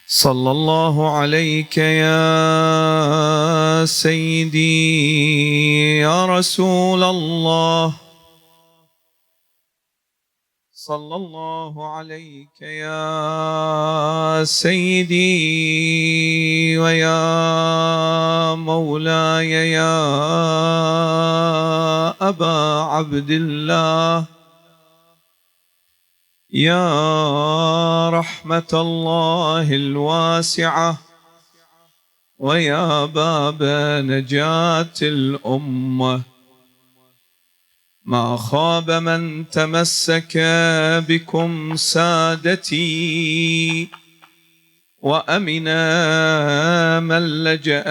صلى الله عليك يا سيدي يا رسول الله، صلى الله عليك يا سيدي ويا مولاي يا أبا عبد الله، يا رحمة الله الواسعة ويا باب نجاة الأمة. ما خاب من تمسك بكم سادتي، وأمن من لجأ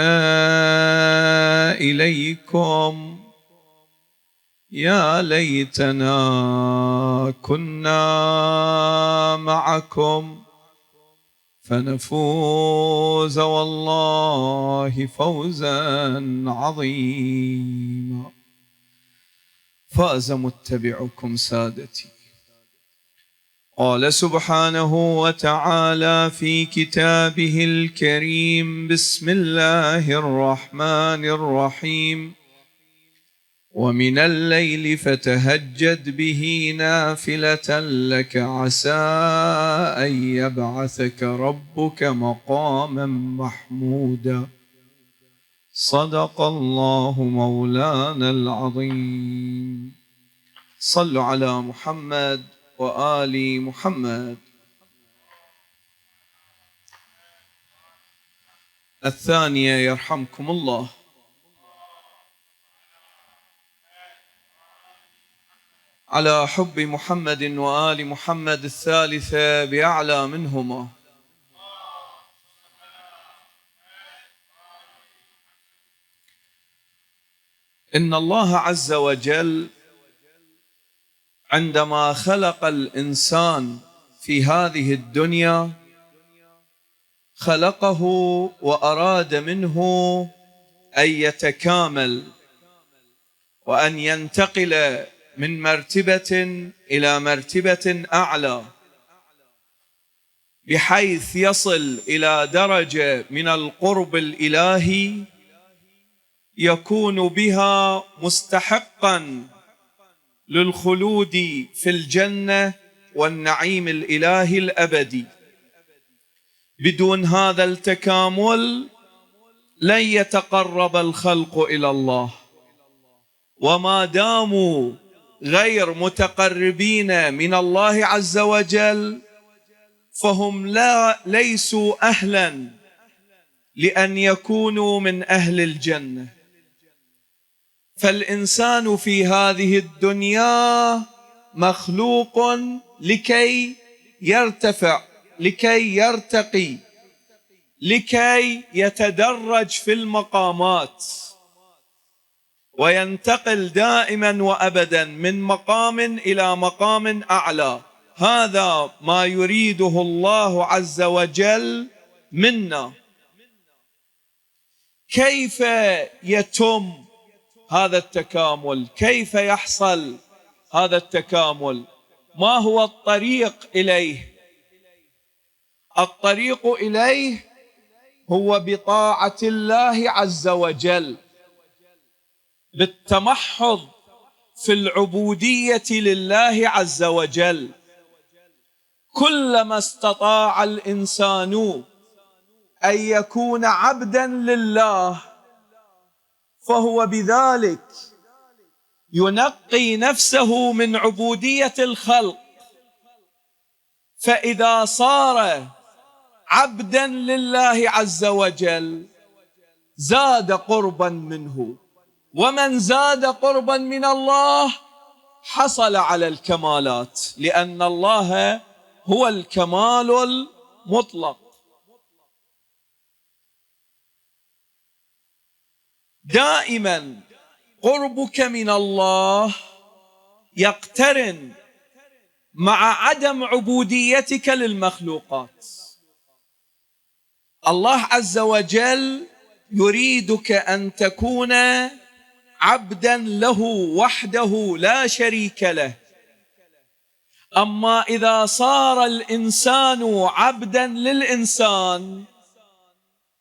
إليكم. يا ليتنا كنا معكم فنفوز والله فوزا عظيما. فاز متبعكم سادتي. قال سبحانه وتعالى في كتابه الكريم: بسم الله الرحمن الرحيم. ومن الليل فتهجد به نافلة لك عسى أن يبعثك ربك مقاما محمودا. صدق الله مولانا العظيم. صلوا على محمد وآل محمد. الثانية يرحمكم الله: على حب محمد وآل محمد. الثالثة بأعلى منهما: إن الله عز وجل عندما خلق الإنسان في هذه الدنيا خلقه وأراد منه أن يتكامل وأن ينتقل من مرتبة إلى مرتبة أعلى، بحيث يصل إلى درجة من القرب الإلهي يكون بها مستحقا للخلود في الجنة والنعيم الإلهي الأبدي. بدون هذا التكامل لن يتقرب الخلق إلى الله، وما داموا غير متقربين من الله عز وجل فهم ليسوا أهلا لأن يكونوا من أهل الجنة. فالإنسان في هذه الدنيا مخلوق لكي يرتفع، لكي يرتقي، لكي يتدرج في المقامات وينتقل دائما وأبدا من مقام إلى مقام أعلى. هذا ما يريده الله عز وجل منا. كيف يتم هذا التكامل؟ كيف يحصل هذا التكامل؟ ما هو الطريق إليه؟ الطريق إليه هو بطاعة الله عز وجل، بالتمحض في العبودية لله عز وجل. كلما استطاع الإنسان أن يكون عبدا لله فهو بذلك ينقي نفسه من عبودية الخلق. فإذا صار عبدا لله عز وجل زاد قربا منه، ومن زاد قربا من الله حصل على الكمالات، لأن الله هو الكمال المطلق. دائما قربك من الله يقترن مع عدم عبوديتك للمخلوقات. الله عز وجل يريدك أن تكون عبدا له وحده لا شريك له. أما إذا صار الإنسان عبدا للإنسان،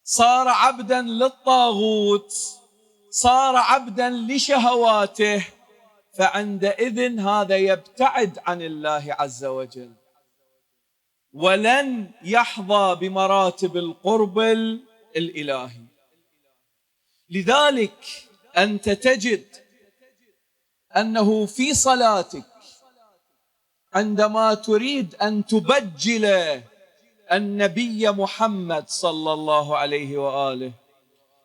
صار عبدا للطاغوت، صار عبدا لشهواته، فعندئذ هذا يبتعد عن الله عز وجل، ولن يحظى بمراتب القرب الإلهي. لذلك أنت تجد أنه في صلاتك عندما تريد أن تبجل النبي محمد صلى الله عليه وآله،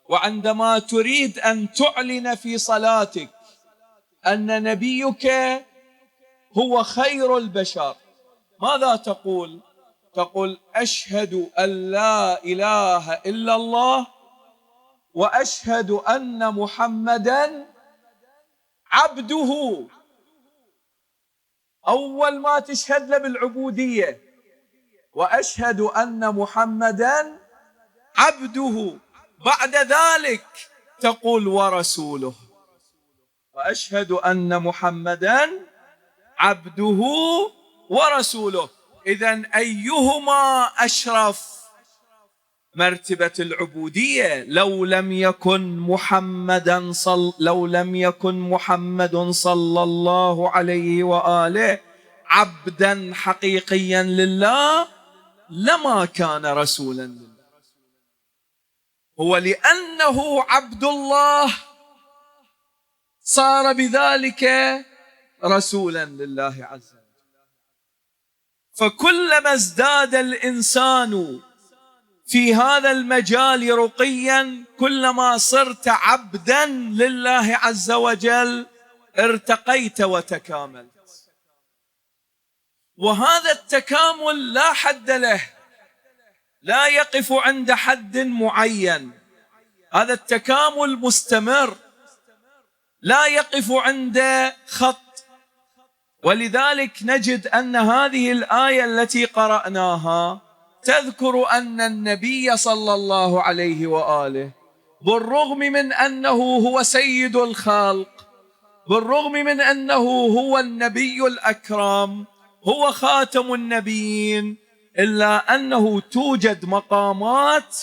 وعندما تريد أن تعلن في صلاتك أن نبيك هو خير البشر، ماذا تقول؟ تقول: أشهد أن لا إله إلا الله وأشهد أن محمدا عبده. أول ما تشهد له بالعبودية، وأشهد أن محمدا عبده، بعد ذلك تقول ورسوله، وأشهد أن محمدا عبده ورسوله. إذن أيهما أشرف؟ مرتبة العبودية. لو لم يكن محمد صلى الله عليه وآله عبدا حقيقيا لله لما كان رسولا لله. هو لأنه عبد الله صار بذلك رسولا لله عز وجل. فكلما ازداد الإنسان في هذا المجال رقيا، كلما صرت عبدا لله عز وجل ارتقيت وتكاملت. وهذا التكامل لا حد له، لا يقف عند حد معين، هذا التكامل مستمر لا يقف عند خط. ولذلك نجد أن هذه الآية التي قرأناها تذكر أن النبي صلى الله عليه وآله بالرغم من أنه هو سيد الخلق، بالرغم من أنه هو النبي الأكرم، هو خاتم النبيين، إلا أنه توجد مقامات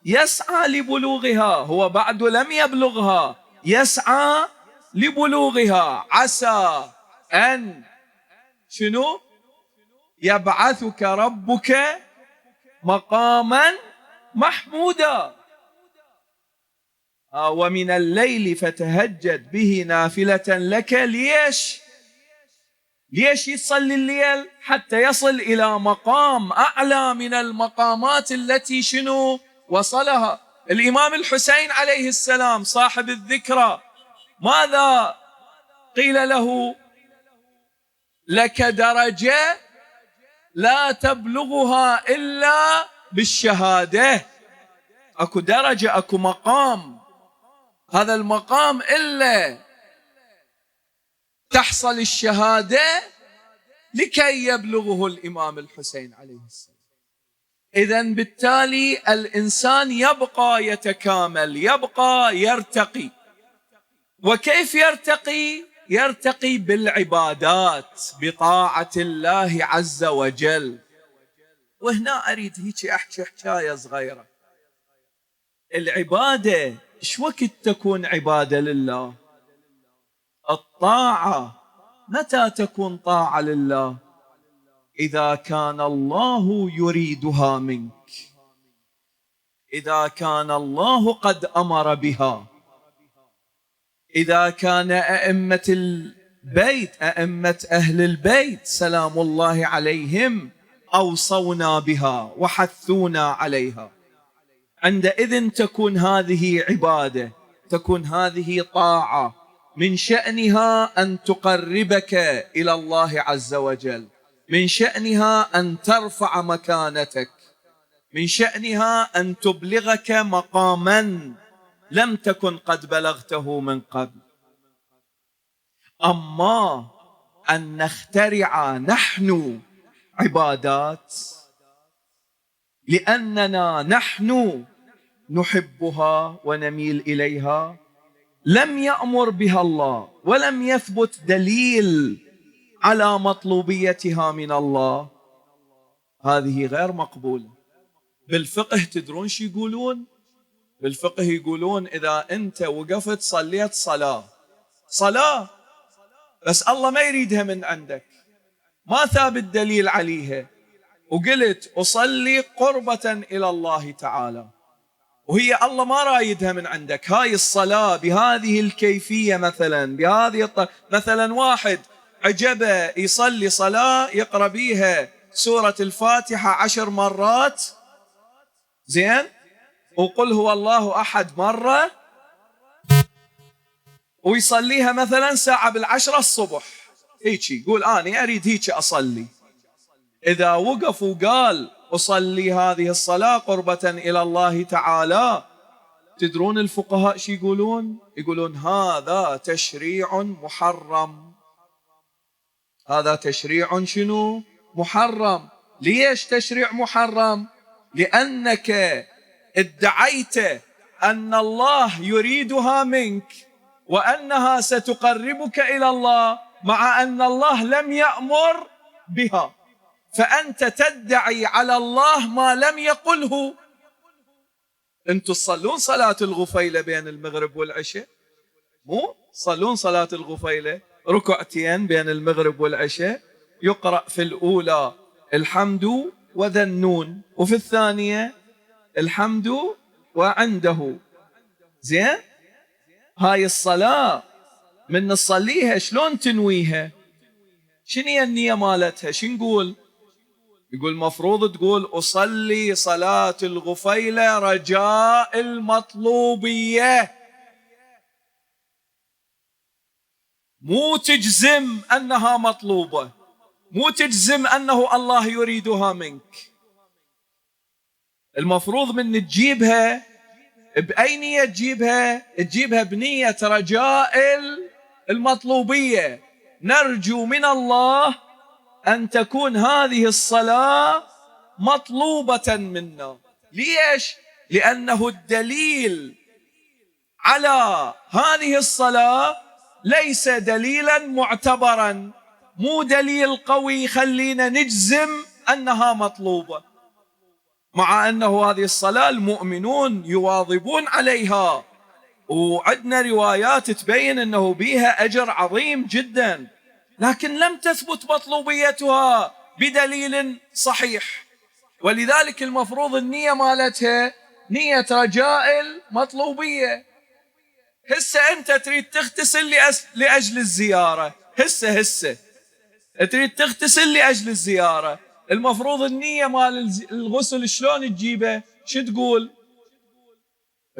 يسعى لبلوغها، هو بعد لم يبلغها، يسعى لبلوغها. عسى أن شنو؟ يبعثك ربك مقاما محمودا. ومن الليل فتهجد به نافلة لك. ليش يصلي الليل؟ حتى يصل إلى مقام أعلى من المقامات التي شنو وصلها. الإمام الحسين عليه السلام صاحب الذكرى ماذا قيل له؟ لك درجة لا تبلغها إلا بالشهادة. أكو درجة، أكو مقام، هذا المقام إلا تحصل الشهادة لكي يبلغه الإمام الحسين عليه السلام. إذن بالتالي الإنسان يبقى يتكامل، يبقى يرتقي. وكيف يرتقي؟ يرتقي بالعبادات، بطاعة الله عز وجل. وهنا أريد هيك أحكي حكاية صغيرة. العبادة إيش وقت تكون عبادة لله؟ الطاعة متى تكون طاعة لله؟ إذا كان الله يريدها منك، إذا كان الله قد أمر بها، إذا كان أئمة البيت، أئمة أهل البيت سلام الله عليهم أوصونا بها وحثونا عليها، عندئذ تكون هذه عبادة، تكون هذه طاعة، من شأنها أن تقربك إلى الله عز وجل، من شأنها أن ترفع مكانتك، من شأنها أن تبلغك مقاما لم تكن قد بلغته من قبل. أما أن نخترع نحن عبادات لأننا نحن نحبها ونميل إليها، لم يأمر بها الله، ولم يثبت دليل على مطلوبيتها من الله، هذه غير مقبولة. بالفقه تدرون شو يقولون؟ بالفقه يقولون إذا أنت وقفت صليت صلاة بس الله ما يريدها من عندك، ما ثابت دليل عليها، وقلت أصلي قربة إلى الله تعالى، وهي الله ما رايدها من عندك، هاي الصلاة بهذه الكيفية مثلا بهذه مثلا واحد عجبه يصلي صلاة يقرأ بيها سورة الفاتحة 10 مرات، زين، وقل هو الله أحد مرة، ويصليها مثلا ساعة 10 الصبح، هيك يقول أنا أريد هيك أصلي. إذا وقف وقال أصلي هذه الصلاة قربة إلى الله تعالى، تدرون الفقهاء شو يقولون؟ يقولون هذا تشريع محرم. هذا تشريع شنو؟ محرم. ليش تشريع محرم؟ لأنك ادعيت أن الله يريدها منك وأنها ستقربك إلى الله، مع أن الله لم يأمر بها، فأنت تدعي على الله ما لم يقله. أنتم تصلون صلاة الغفيلة بين المغرب والعشاء؟ مو تصلون صلاة الغفيلة ركعتين بين المغرب والعشاء، يقرأ في الأولى الحمد وذا النون، وفي الثانية الحمد وعنده، زين. هاي الصلاة من نصليها شلون تنويها؟ شنو هي النية مالتها؟ شو نقول؟ يقول مفروض تقول أصلي صلاة الغفيلة رجاء المطلوبية، مو تجزم أنها مطلوبة، مو تجزم أنه الله يريدها منك. المفروض من تجيبها بأي نية تجيبها؟ تجيبها بنية رجاء المطلوبية، نرجو من الله أن تكون هذه الصلاة مطلوبة منا. ليش؟ لأنه الدليل على هذه الصلاة ليس دليلا معتبرا، مو دليل قوي خلينا نجزم أنها مطلوبة، مع أنه هذه الصلاة المؤمنون يواظبون عليها، وعندنا روايات تبين أنه بيها أجر عظيم جدا، لكن لم تثبت مطلوبيتها بدليل صحيح. ولذلك المفروض النية مالتها نية رجاء المطلوبية. هسه أنت تريد تغتسل لأجل الزيارة، هسه تريد تغتسل لأجل الزيارة، المفروض النية مال الغسل شلون تجيبه؟ شو تقول؟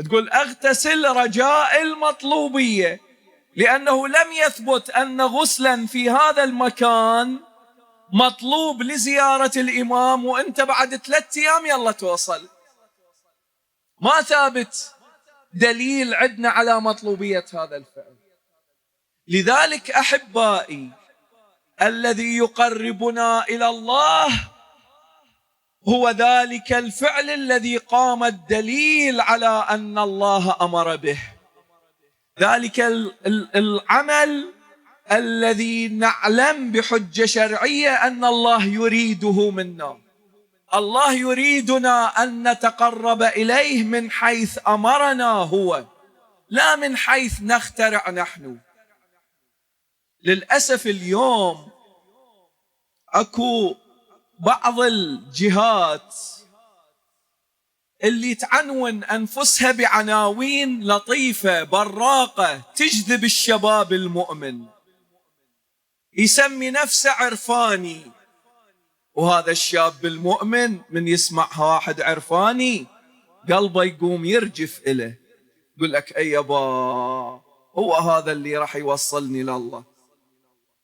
تقول أغتسل رجاء المطلوبية، لأنه لم يثبت أن غسلا في هذا المكان مطلوب لزيارة الإمام وأنت بعد 3 أيام يلا توصل، ما ثابت دليل عندنا على مطلوبية هذا الفعل. لذلك أحبائي الذي يقربنا إلى الله هو ذلك الفعل الذي قام الدليل على أن الله أمر به، ذلك العمل الذي نعلم بحجة شرعية أن الله يريده منا. الله يريدنا أن نتقرب إليه من حيث أمرنا هو، لا من حيث نخترع نحن. للأسف اليوم أكو بعض الجهات اللي تعنون أنفسها بعناوين لطيفة براقة تجذب الشباب المؤمن، يسمي نفسه عرفاني، وهذا الشاب المؤمن من يسمع واحد عرفاني قلبه يقوم يرجف إله، يقول لك أي يابا هو هذا اللي راح يوصلني لله،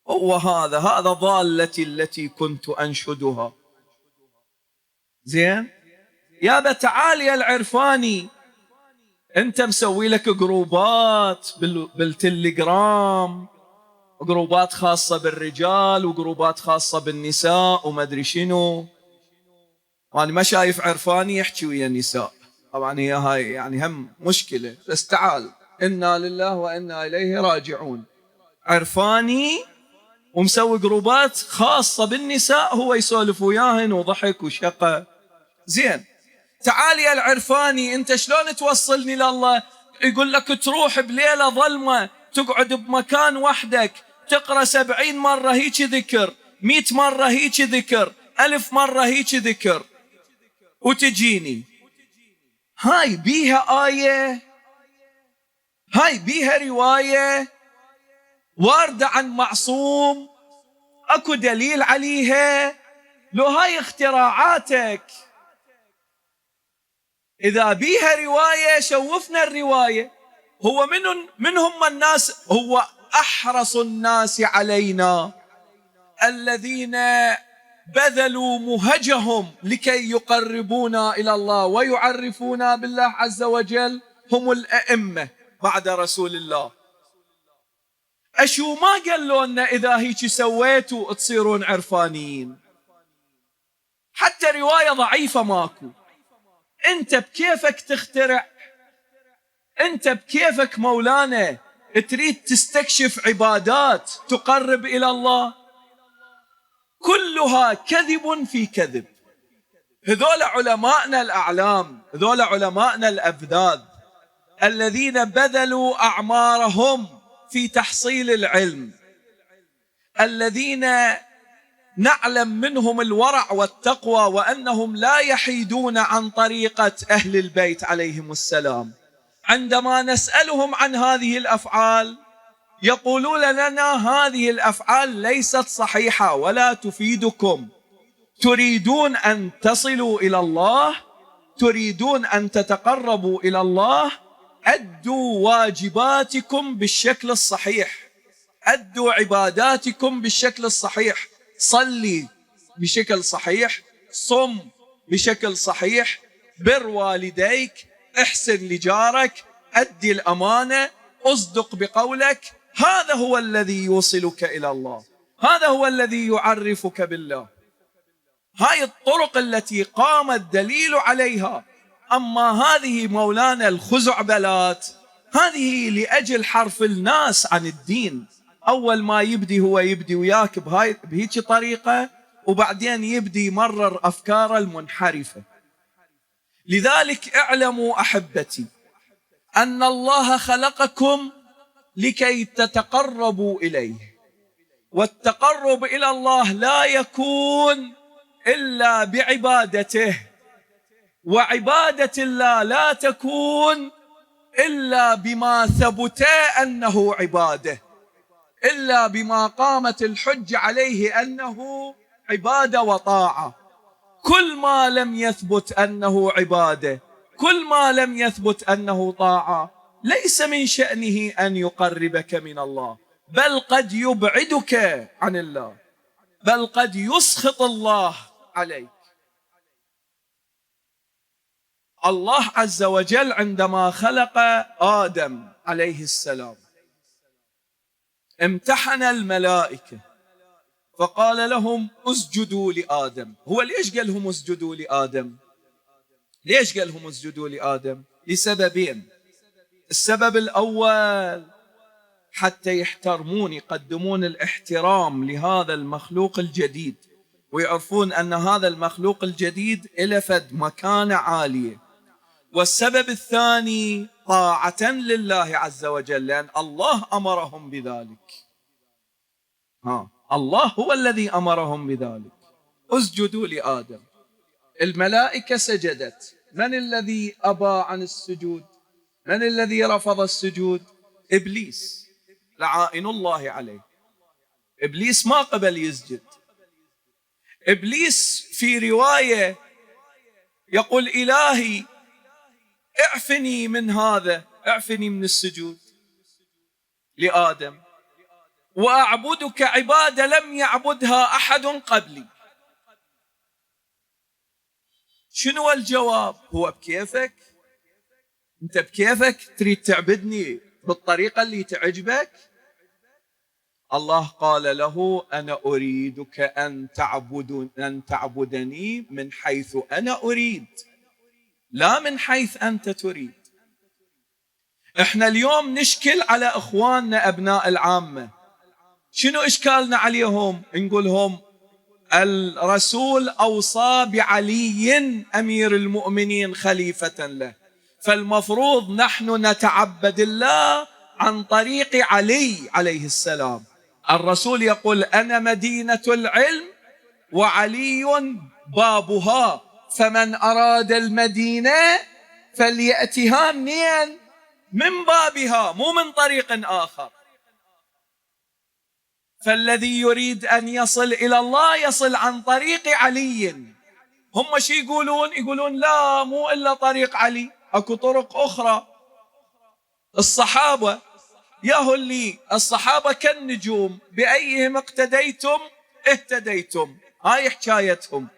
هو هذا ضالتي التي كنت أنشدها. زين يابا تعال يا العرفاني، انت مسوي لك جروبات بالتليجرام، جروبات خاصة بالرجال وجروبات خاصة بالنساء وما ادري شنو، وانا ما شايف عرفاني يحكي ويا النساء، طبعا هي هاي يعني هم مشكلة، بس تعال إنا لله وإنا إليه راجعون. عرفاني ومسوي جروبات خاصة بالنساء هو يسولف وياهن وضحك وشقة. زين، تعال يا العرفاني انت شلون توصلني لله؟ يقول لك تروح بليلة ظلمة تقعد بمكان وحدك تقرأ 70 مرة هيك ذكر، 100 مرة هيك ذكر، 1000 مرة هيك ذكر، وتجيني. هاي بيها آية؟ هاي بيها رواية واردة عن معصوم؟ اكو دليل عليها؟ لو هاي اختراعاتك. إذا بيها رواية شوفنا الرواية. هو من هم الناس؟ هو أحرص الناس علينا الذين بذلوا مهجهم لكي يقربونا إلى الله ويعرفونا بالله عز وجل، هم الأئمة بعد رسول الله. أشو ما قالوا لنا إذا هيك سويتوا تصيرون عرفانيين؟ حتى رواية ضعيفة ماكو. انت بكيفك تخترع، انت بكيفك مولانا تريد تستكشف عبادات تقرب إلى الله، كلها كذب في كذب. هذول علماءنا الأعلام، هذول علماءنا الأفذاذ الذين بذلوا أعمارهم في تحصيل العلم، الذين نعلم منهم الورع والتقوى وأنهم لا يحيدون عن طريقة أهل البيت عليهم السلام. عندما نسألهم عن هذه الأفعال يقولون لنا هذه الأفعال ليست صحيحة ولا تفيدكم. تريدون أن تصلوا إلى الله، تريدون أن تتقربوا إلى الله، أدوا واجباتكم بالشكل الصحيح، أدوا عباداتكم بالشكل الصحيح، صلي بشكل صحيح، صم بشكل صحيح، بر والديك، احسن لجارك، أدي الأمانة، أصدق بقولك. هذا هو الذي يوصلك إلى الله، هذا هو الذي يعرفك بالله. هاي الطرق التي قام الدليل عليها. أما هذه مولانا الخزعبلات هذه لأجل حرف الناس عن الدين. أول ما يبدي هو يبدي وياك بهيك طريقة، وبعدين يبدي يمرر أفكاره المنحرفة. لذلك اعلموا أحبتي أن الله خلقكم لكي تتقربوا إليه، والتقرب إلى الله لا يكون إلا بعبادته، وعبادة الله لا تكون إلا بما ثبت أنه عبادة، إلا بما قامت الحجة عليه أنه عبادة وطاعة. كل ما لم يثبت أنه عبادة، كل ما لم يثبت أنه طاعة، ليس من شأنه أن يقربك من الله، بل قد يبعدك عن الله، بل قد يسخط الله عليك. الله عز وجل عندما خلق آدم عليه السلام امتحن الملائكة فقال لهم اسجدوا لآدم. هو ليش قال لهم اسجدوا لآدم؟ ليش قال لهم اسجدوا لآدم؟ لسببين. السبب الأول حتى يحترمون، يقدمون الاحترام لهذا المخلوق الجديد، ويعرفون أن هذا المخلوق الجديد له فد مكانة عالية. والسبب الثاني طاعة لله عز وجل، لأن الله أمرهم بذلك. الله هو الذي أمرهم بذلك. اسجدوا لآدم. الملائكة سجدت. من الذي أبى عن السجود؟ من الذي رفض السجود؟ إبليس لعائن الله عليه. إبليس ما قبل يسجد. إبليس في رواية يقول إلهي اعفني من هذا، اعفني من السجود لآدم، وأعبدك عبادة لم يعبدها أحد قبلي. شنو الجواب؟ هو بكيفك، أنت بكيفك تريد تعبدني بالطريقة اللي تعجبك. الله قال له أنا أريدك أن تعبدني من حيث أنا أريد، لا من حيث أنت تريد. إحنا اليوم نشكل على إخواننا أبناء العامة، شنو إشكالنا عليهم؟ نقولهم الرسول أوصى بعلي أمير المؤمنين خليفة له، فالمفروض نحن نتعبد الله عن طريق علي عليه السلام. الرسول يقول أنا مدينة العلم وعلي بابها، فمن أراد المدينة فليأتها منين؟ من بابها، مو من طريق آخر. فالذي يريد أن يصل إلى الله يصل عن طريق علي. هم شي يقولون؟ يقولون لا، مو إلا طريق علي، أكو طرق أخرى. الصحابة ياهو اللي الصحابة كالنجوم، بأيهم اقتديتم اهتديتم، هاي حكايتهم.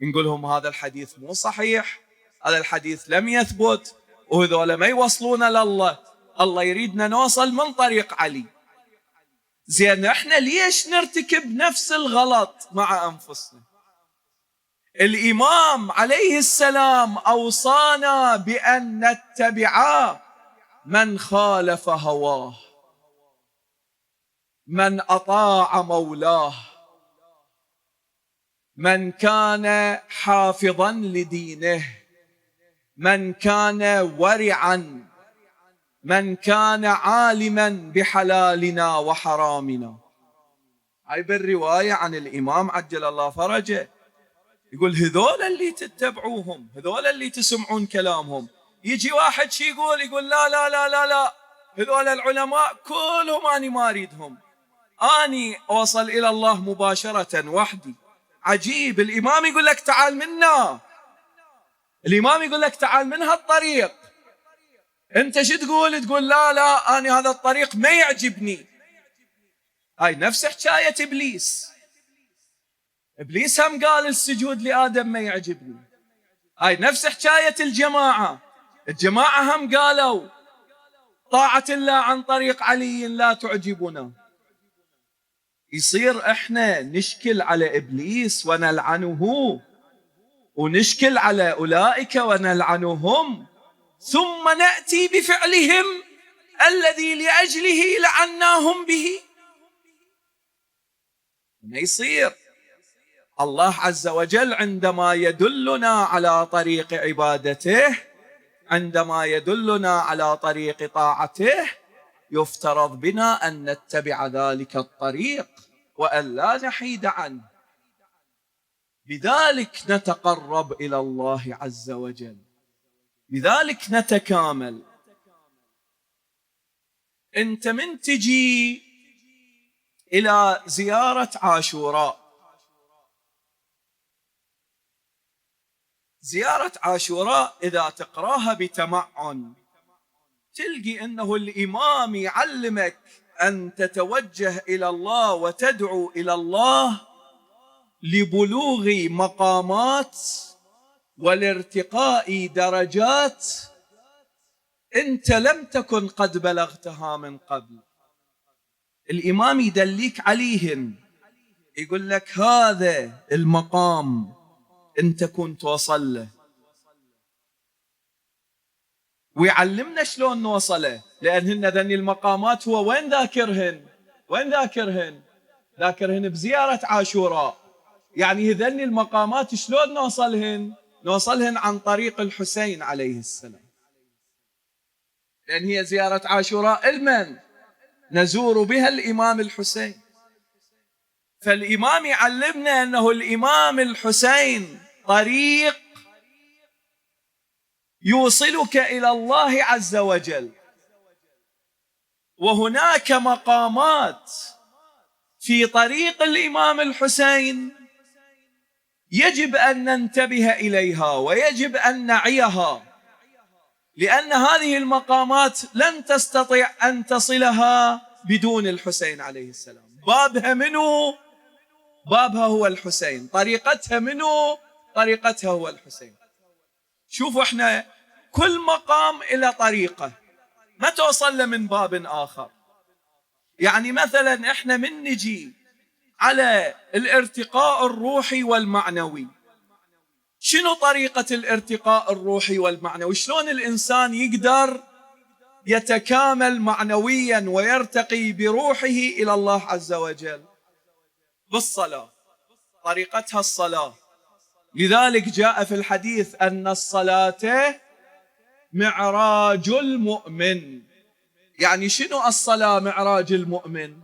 نقولهم هذا الحديث مو صحيح، هذا الحديث لم يثبت، وهذول ما يوصلون لله، الله يريدنا نوصل من طريق علي. زين احنا ليش نرتكب نفس الغلط مع أنفسنا؟ الإمام عليه السلام أوصانا بأن نتبع من خالف هواه، من أطاع مولاه، من كان حافظا لدينه، من كان ورعا، من كان عالما بحلالنا وحرامنا. هاي بالرواية عن الإمام عجل الله فرجه، يقول هذول اللي تتبعوهم، هذول اللي تسمعون كلامهم. يجي واحد شي يقول لا لا لا لا لا، هذول العلماء كلهم أنا ما أريدهم، أني أوصل إلى الله مباشرة وحدي. عجيب، الإمام يقول لك تعال منا، الإمام يقول لك تعال من هالطريق، أنت شو تقول؟ تقول لا لا، أنا هذا الطريق ما يعجبني. هاي نفس حكاية إبليس. إبليس هم قال السجود لآدم ما يعجبني. هاي نفس حكاية الجماعة. الجماعة هم قالوا طاعة الله عن طريق علي لا تعجبنا. يصير احنا نشكل على إبليس ونلعنه، ونشكل على أولئك ونلعنهم، ثم نأتي بفعلهم الذي لأجله لعناهم به. ما يصير. الله عز وجل عندما يدلنا على طريق عبادته، عندما يدلنا على طريق طاعته، يفترض بنا أن نتبع ذلك الطريق وأن لا نحيد عنه. بذلك نتقرب إلى الله عز وجل، بذلك نتكامل. أنت من تجي إلى زيارة عاشوراء، زيارة عاشوراء إذا تقراها بتمعن تلقي أنه الإمام يعلمك أن تتوجه إلى الله وتدعو إلى الله لبلوغ مقامات والارتقاء درجات أنت لم تكن قد بلغتها من قبل. الإمام يدليك عليهن، يقول لك هذا المقام أنت كنت وصل له، ويعلمنا شلون نوصله، لأن ذني المقامات هو وين ذاكرهن؟ وين ذاكرهن؟ ذاكرهن بزيارة عاشوراء. يعني ذني المقامات شلون نوصلهن؟ نوصلهن عن طريق الحسين عليه السلام، لأن هي زيارة عاشوراء المن نزور بها الإمام الحسين. فالإمام يعلمنا أنه الإمام الحسين طريق يوصلك إلى الله عز وجل، وهناك مقامات في طريق الإمام الحسين يجب أن ننتبه إليها ويجب أن نعيها، لأن هذه المقامات لن تستطيع أن تصلها بدون الحسين عليه السلام. بابها منه؟ بابها هو الحسين. طريقتها منه؟ طريقتها هو الحسين. شوفوا احنا كل مقام إلى طريقة، ما توصل له من باب آخر. يعني مثلا احنا من نجي على الارتقاء الروحي والمعنوي، شنو طريقة الارتقاء الروحي والمعنوي؟ شلون الإنسان يقدر يتكامل معنويا ويرتقي بروحه إلى الله عز وجل؟ بالصلاة، طريقتها الصلاة. لذلك جاء في الحديث أن الصلاة معراج المؤمن. يعني شنو الصلاة معراج المؤمن؟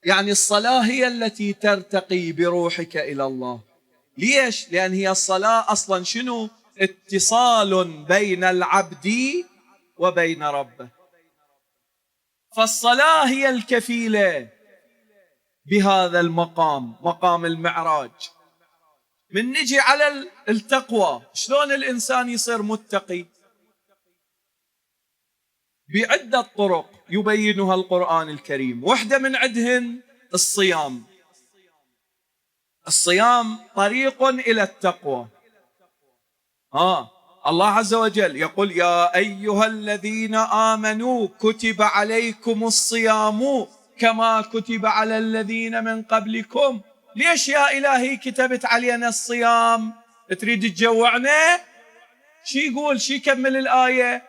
يعني الصلاة هي التي ترتقي بروحك إلى الله. ليش؟ لأن هي الصلاة أصلا شنو؟ اتصال بين العبد وبين ربه. فالصلاة هي الكفيلة بهذا المقام، مقام المعراج. من نجي على التقوى، شلون الإنسان يصير متقي؟ بعدة طرق يبينها القرآن الكريم، واحدة من عدهن الصيام. الصيام طريق إلى التقوى. الله عز وجل يقول: يا أيها الذين آمنوا كتب عليكم الصيام كما كتب على الذين من قبلكم. ليش يا إلهي كتبت علينا الصيام؟ تريد تجوعنا؟ شي يقول؟ شي يكمل الآية؟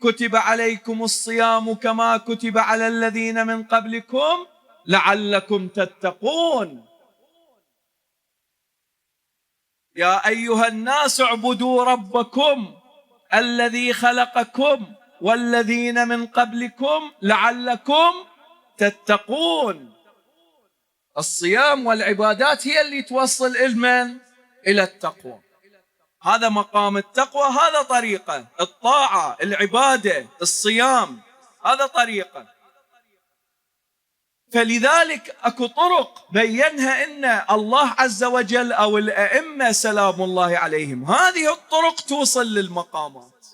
كتب عليكم الصيام كما كتب على الذين من قبلكم لعلكم تتقون. يا أيها الناس اعبدوا ربكم الذي خلقكم والذين من قبلكم لعلكم تتقون. الصيام والعبادات هي اللي توصل المن إلى التقوى. هذا مقام التقوى، هذا طريقة الطاعة، العبادة، الصيام، هذا طريقة. فلذلك أكو طرق بينها إن الله عز وجل أو الأئمة سلام الله عليهم، هذه الطرق توصل للمقامات.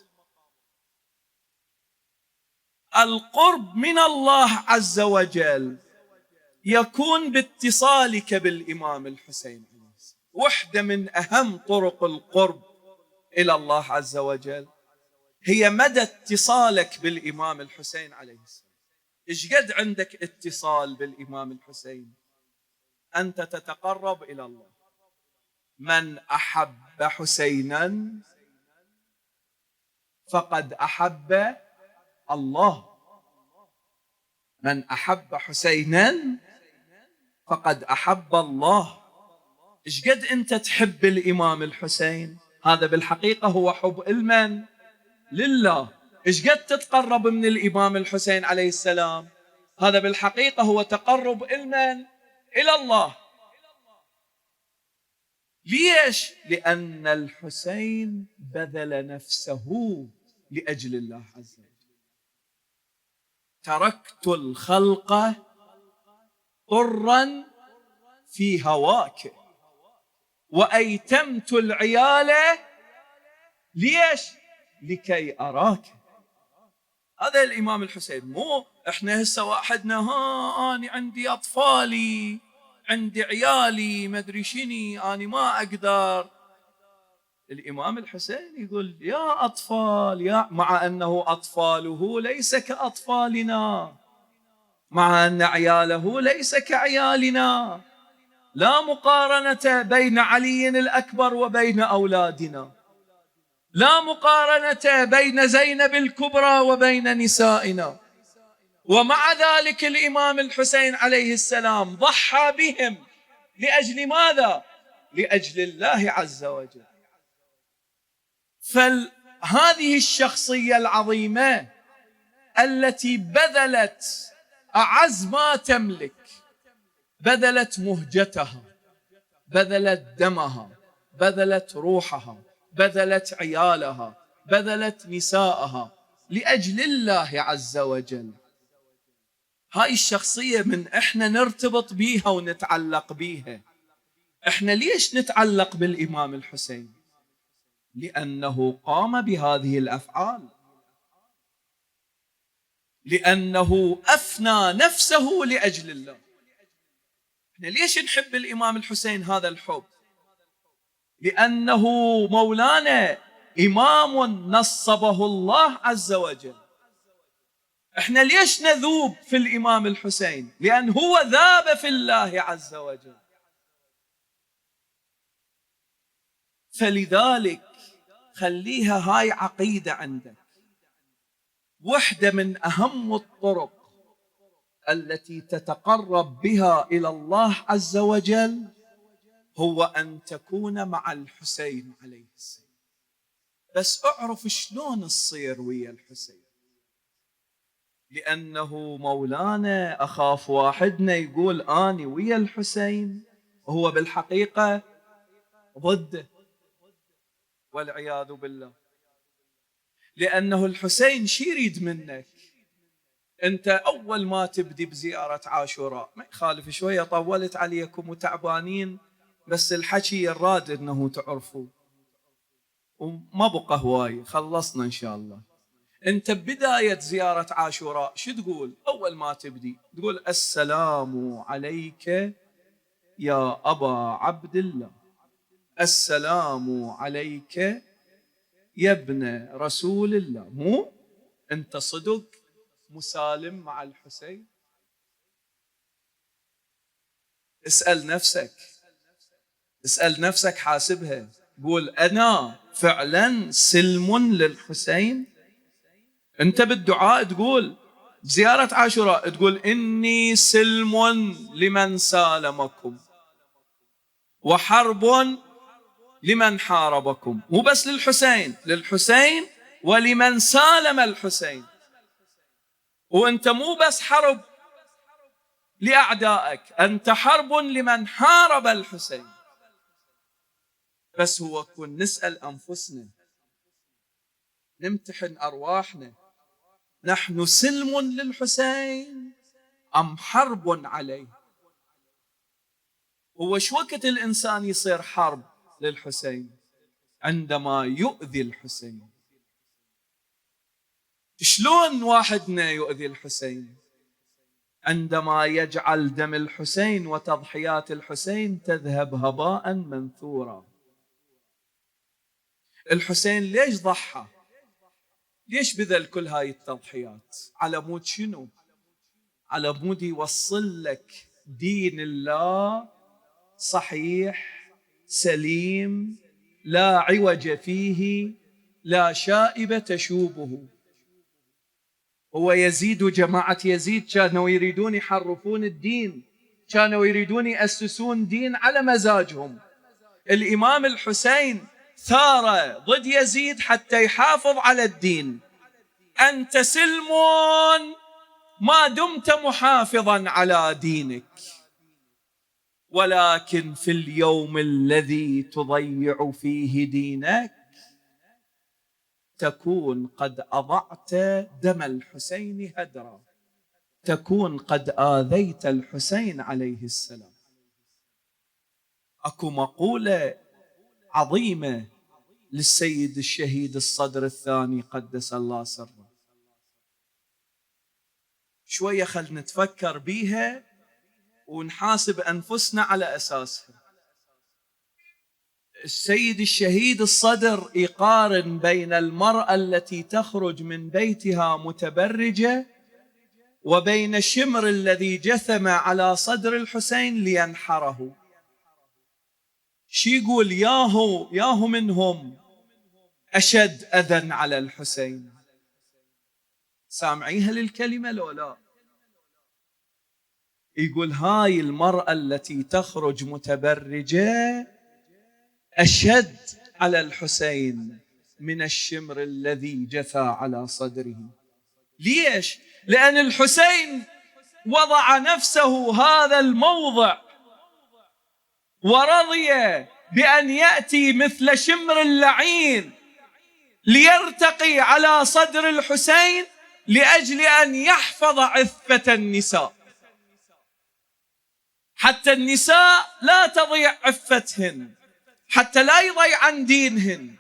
القرب من الله عز وجل يكون باتصالك بالإمام الحسين. واحدة من أهم طرق القرب إلى الله عز وجل هي مدى اتصالك بالإمام الحسين عليه السلام. إيش قد عندك اتصال بالإمام الحسين؟ أنت تتقرب إلى الله. من أحب حسينا فقد أحب الله. من أحب حسينا فقد أحب الله. إيش قد أنت تحب الإمام الحسين؟ هذا بالحقيقة هو حب المن؟ لله. إيش قد تتقرب من الإمام الحسين عليه السلام؟ هذا بالحقيقة هو تقرب المن؟ إلى الله. ليش؟ لأن الحسين بذل نفسه لأجل الله عز وجل. تركت الخلق طرا في هواك وأيتمت العيال. ليش؟ لكي أراك. هذا الإمام الحسين. مو إحنا هسه واحدنا أنا عندي أطفالي، عندي عيالي، ما أدري شني، أنا ما أقدر. الإمام الحسين يقول: يا أطفال، مع أنه أطفاله ليس كأطفالنا، مع أن عياله ليس كعيالنا. لا مقارنة بين علي الأكبر وبين أولادنا، لا مقارنة بين زينب الكبرى وبين نسائنا. ومع ذلك الإمام الحسين عليه السلام ضحى بهم لأجل ماذا؟ لأجل الله عز وجل. فهذه الشخصية العظيمة التي بذلت أعز ما تملك، بذلت مهجتها، بذلت دمها، بذلت روحها، بذلت عيالها، بذلت نساءها لأجل الله عز وجل. هاي الشخصية من إحنا نرتبط بيها ونتعلق بيها. إحنا ليش نتعلق بالإمام الحسين؟ لأنه قام بهذه الأفعال، لأنه أفنى نفسه لأجل الله. إحنا ليش نحب الإمام الحسين هذا الحب؟ لأنه مولانا إمام نصبه الله عز وجل. إحنا ليش نذوب في الإمام الحسين؟ لأن هو ذاب في الله عز وجل. فلذلك خليها هاي عقيدة عندك. واحدة من أهم الطرق التي تتقرب بها إلى الله عز وجل هو أن تكون مع الحسين عليه السلام. بس أعرف شلون تصير ويا الحسين، لأنه مولانا أخاف واحدنا يقول أني ويا الحسين وهو بالحقيقة ضده والعياذ بالله. لأنه الحسين شي يريد منك؟ أنت أول ما تبدي بزيارة عاشوراء، ما يخالف شوية طولت عليكم وتعبانين، بس الحكي الراد أنه تعرفوا وما بقى هواي، خلصنا إن شاء الله. أنت ببداية زيارة عاشوراء شو تقول؟ أول ما تبدي تقول السلام عليك يا أبا عبد الله، السلام عليك يا ابن رسول الله. مو أنت صدق مسالم مع الحسين؟ اسأل نفسك، اسأل نفسك، حاسبها، قول أنا فعلا سلم للحسين؟ أنت بالدعاء تقول، زيارة عاشوراء تقول إني سلم لمن سالمكم وحرب لمن حاربكم. مو بس للحسين، للحسين ولمن سالم الحسين. وأنت مو بس حرب لأعدائك، أنت حرب لمن حارب الحسين. بس هو كن نسأل أنفسنا، نمتحن أرواحنا، نحن سلم للحسين أم حرب عليه؟ هو شو وقت الإنسان يصير حرب للحسين؟ عندما يؤذي الحسين. شلون واحدنا يؤذي الحسين؟ عندما يجعل دم الحسين وتضحيات الحسين تذهب هباء منثورا. الحسين ليش ضحى؟ ليش بذل كل هاي التضحيات؟ على مود شنو؟ على مود يوصل لك دين الله صحيح سليم لا عوج فيه لا شائبة تشوبه. هو يزيد وجماعة يزيد كانوا يريدون يحرفون الدين، كانوا يريدون يأسسون دين على مزاجهم. الإمام الحسين ثار ضد يزيد حتى يحافظ على الدين. أنت سلم ما دمت محافظا على دينك، ولكن في اليوم الذي تضيع فيه دينك تكون قد أضعت دم الحسين هدرا، تكون قد آذيت الحسين عليه السلام. أكو مقولة عظيمة للسيد الشهيد الصدر الثاني قدس الله سره، شوية خلنا نتفكر بيها ونحاسب أنفسنا على أساسها. السيد الشهيد الصدر يقارن بين المرأة التي تخرج من بيتها متبرجة وبين الشمر الذي جثم على صدر الحسين لينحره. شي يقول؟ ياهو منهم أشد أذى على الحسين. سامعيها للكلمة لو لا؟ يقول هاي المرأة التي تخرج متبرجة أشد على الحسين من الشمر الذي جثى على صدره. ليش؟ لأن الحسين وضع نفسه هذا الموضع ورضي بأن يأتي مثل شمر اللعين ليرتقي على صدر الحسين لأجل أن يحفظ عفة النساء، حتى النساء لا تضيع عفتهن، حتى لا يضيعن دينهن.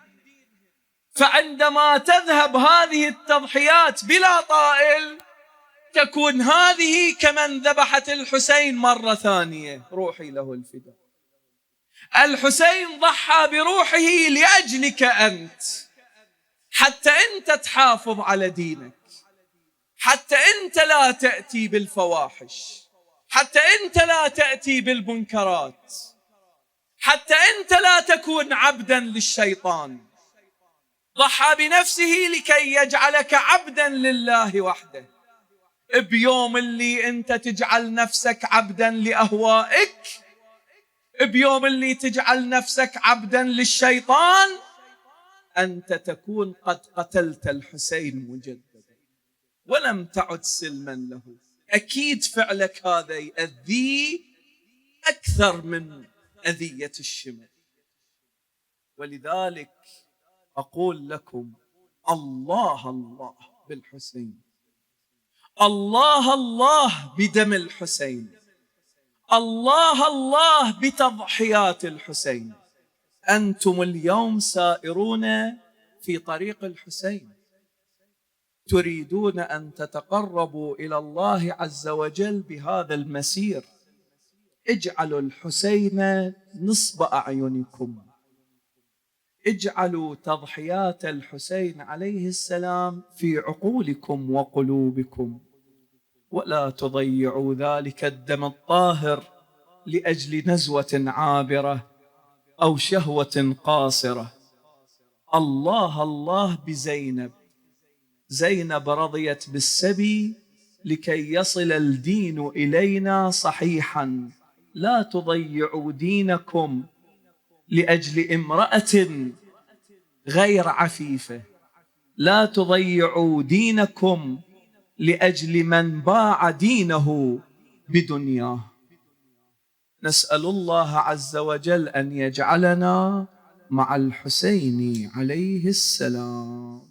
فعندما تذهب هذه التضحيات بلا طائل تكون هذه كمن ذبحت الحسين مرة ثانية، روحي له الفداء. الحسين ضحى بروحه لأجلك أنت، حتى أنت تحافظ على دينك، حتى أنت لا تأتي بالفواحش، حتى أنت لا تأتي بالمنكرات، حتى أنت لا تكون عبدا للشيطان. ضحى بنفسه لكي يجعلك عبدا لله وحده. بيوم اللي أنت تجعل نفسك عبدا لأهوائك، بيوم اللي تجعل نفسك عبدا للشيطان، أنت تكون قد قتلت الحسين مجددا ولم تعد سلما له. أكيد فعلك هذا يؤذيه أكثر من أذية الشمل. ولذلك أقول لكم الله الله بالحسين، الله الله بدم الحسين، الله الله بتضحيات الحسين. أنتم اليوم سائرون في طريق الحسين، تريدون أن تتقربوا إلى الله عز وجل بهذا المسير. اجعلوا الحسين نصب أعينكم، اجعلوا تضحيات الحسين عليه السلام في عقولكم وقلوبكم، ولا تضيعوا ذلك الدم الطاهر لأجل نزوة عابرة أو شهوة قاصرة. الله الله بزينب، زينب رضيت بالسبي لكي يصل الدين إلينا صحيحا. لا تضيعوا دينكم لأجل امرأة غير عفيفة، لا تضيعوا دينكم لأجل من باع دينه بدنياه. نسأل الله عز وجل أن يجعلنا مع الحسين عليه السلام.